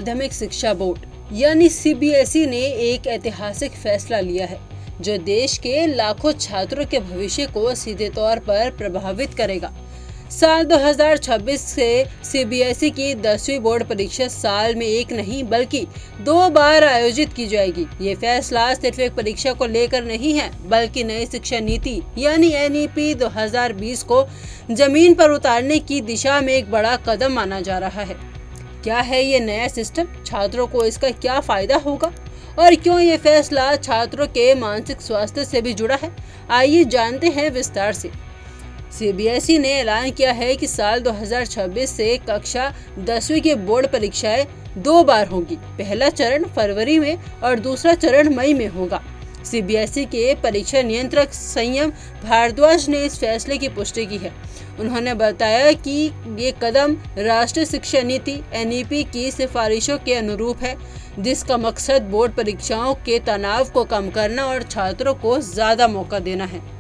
माध्यमिक शिक्षा बोर्ड यानी सीबीएसई ने एक ऐतिहासिक फैसला लिया है जो देश के लाखों छात्रों के भविष्य को सीधे तौर पर प्रभावित करेगा। साल 2026 से सीबीएसई की 10वीं बोर्ड परीक्षा साल में एक नहीं बल्कि 2 बार आयोजित की जाएगी। ये फैसला सिर्फ एक परीक्षा को लेकर नहीं है बल्कि नई शिक्षा नीति यानी एनईपी 2020 को जमीन पर उतारने की दिशा में एक बड़ा कदम माना जा रहा है। क्या है ये नया सिस्टम, छात्रों को इसका क्या फायदा होगा और क्यों ये फैसला छात्रों के मानसिक स्वास्थ्य से भी जुड़ा है, आइए जानते हैं विस्तार से। सीबीएसई ने ऐलान किया है कि साल 2026 से कक्षा 10वीं की बोर्ड परीक्षाएं 2 बार होंगी। पहला चरण फरवरी में और दूसरा चरण मई में होगा। सीबीएसई के परीक्षा नियंत्रक संयम भारद्वाज ने इस फैसले की पुष्टि की है। उन्होंने बताया कि ये कदम राष्ट्रीय शिक्षा नीति एनईपी की सिफारिशों के अनुरूप है, जिसका मकसद बोर्ड परीक्षाओं के तनाव को कम करना और छात्रों को ज्यादा मौका देना है।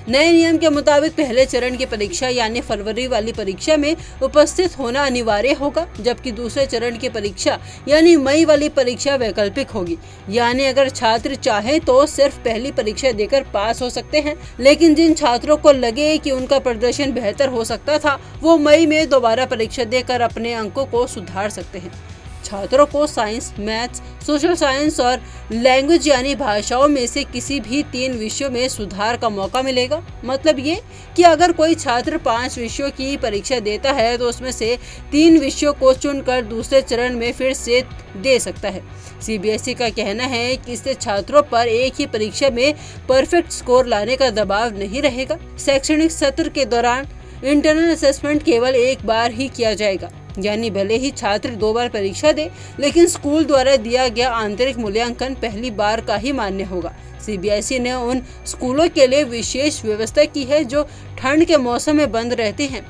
नए नियम के मुताबिक पहले चरण की परीक्षा यानी फरवरी वाली परीक्षा में उपस्थित होना अनिवार्य होगा, जबकि दूसरे चरण की परीक्षा यानी मई वाली परीक्षा वैकल्पिक होगी। यानी अगर छात्र चाहे तो सिर्फ पहली परीक्षा देकर पास हो सकते हैं, लेकिन जिन छात्रों को लगे कि उनका प्रदर्शन बेहतर हो सकता था वो मई में दोबारा परीक्षा देकर अपने अंकों को सुधार सकते हैं। छात्रों को साइंस, मैथ्स, सोशल साइंस और लैंग्वेज यानी भाषाओं में से किसी भी 3 विषयों में सुधार का मौका मिलेगा। मतलब ये कि अगर कोई छात्र 5 विषयों की परीक्षा देता है तो उसमें से 3 विषयों को चुनकर दूसरे चरण में फिर से दे सकता है। सीबीएसई का कहना है कि इससे छात्रों पर एक ही परीक्षा में परफेक्ट स्कोर लाने का दबाव नहीं रहेगा। शैक्षणिक सत्र के दौरान इंटरनल असेसमेंट केवल एक बार ही किया जाएगा, यानी भले ही छात्र 2 बार परीक्षा दे लेकिन स्कूल द्वारा दिया गया आंतरिक मूल्यांकन पहली बार का ही मान्य होगा। सीबीएसई ने उन स्कूलों के लिए विशेष व्यवस्था की है जो ठंड के मौसम में बंद रहते हैं।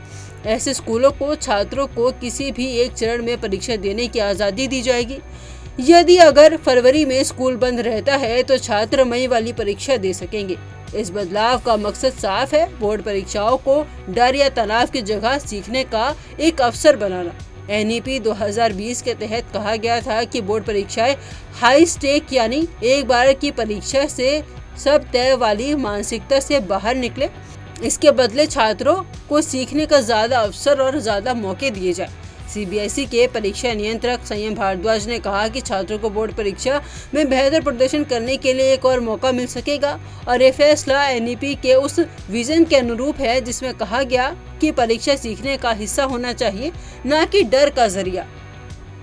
ऐसे स्कूलों को छात्रों को किसी भी एक चरण में परीक्षा देने की आज़ादी दी जाएगी। यदि अगर फरवरी में स्कूल बंद रहता है तो छात्र मई वाली परीक्षा दे सकेंगे। इस बदलाव का मकसद साफ है, बोर्ड परीक्षाओं को डर या तनाव की जगह सीखने का एक अवसर बनाना। एनईपी 2020 के तहत कहा गया था कि बोर्ड परीक्षाएं हाई स्टेक यानी एक बार की परीक्षा से सब तय वाली मानसिकता से बाहर निकले। इसके बदले छात्रों को सीखने का ज्यादा अवसर और ज्यादा मौके दिए जाए। सीबीएसई के परीक्षा नियंत्रक संयम भारद्वाज ने कहा कि छात्रों को बोर्ड परीक्षा में बेहतर प्रदर्शन करने के लिए एक और मौका मिल सकेगा और ये फैसला एनईपी के उस विजन के अनुरूप है जिसमें कहा गया कि परीक्षा सीखने का हिस्सा होना चाहिए, न कि डर का जरिया।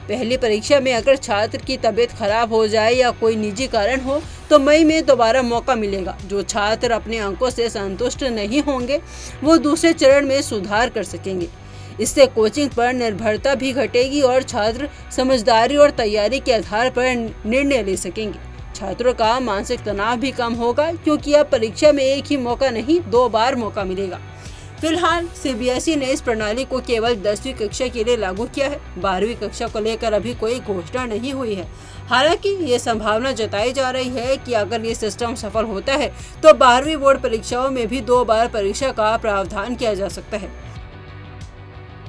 पहली परीक्षा में अगर छात्र की तबीयत खराब हो जाए या कोई निजी कारण हो तो मई में दोबारा मौका मिलेगा। जो छात्र अपने अंकों से संतुष्ट नहीं होंगे वो दूसरे चरण में सुधार कर सकेंगे। इससे कोचिंग पर निर्भरता भी घटेगी और छात्र समझदारी और तैयारी के आधार पर निर्णय ले सकेंगे। छात्रों का मानसिक तनाव भी कम होगा क्योंकि अब परीक्षा में एक ही मौका नहीं 2 बार मौका मिलेगा। फिलहाल सीबीएसई ने इस प्रणाली को केवल 10वीं कक्षा के लिए लागू किया है। 12वीं कक्षा को लेकर अभी कोई घोषणा नहीं हुई है। हालांकि ये संभावना जताई जा रही है कि अगर ये सिस्टम सफल होता है तो 12वीं बोर्ड परीक्षाओं में भी 2 बार परीक्षा का प्रावधान किया जा सकता है।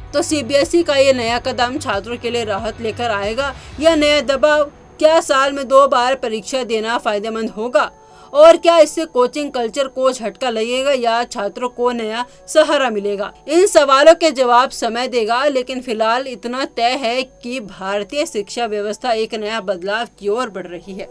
तो सीबीएसई का ये नया कदम छात्रों के लिए राहत लेकर आएगा या नया दबाव? क्या साल में 2 बार परीक्षा देना फायदेमंद होगा और क्या इससे कोचिंग कल्चर को झटका लगेगा या छात्रों को नया सहारा मिलेगा? इन सवालों के जवाब समय देगा, लेकिन फिलहाल इतना तय है कि भारतीय शिक्षा व्यवस्था एक नया बदलाव की ओर बढ़ रही है।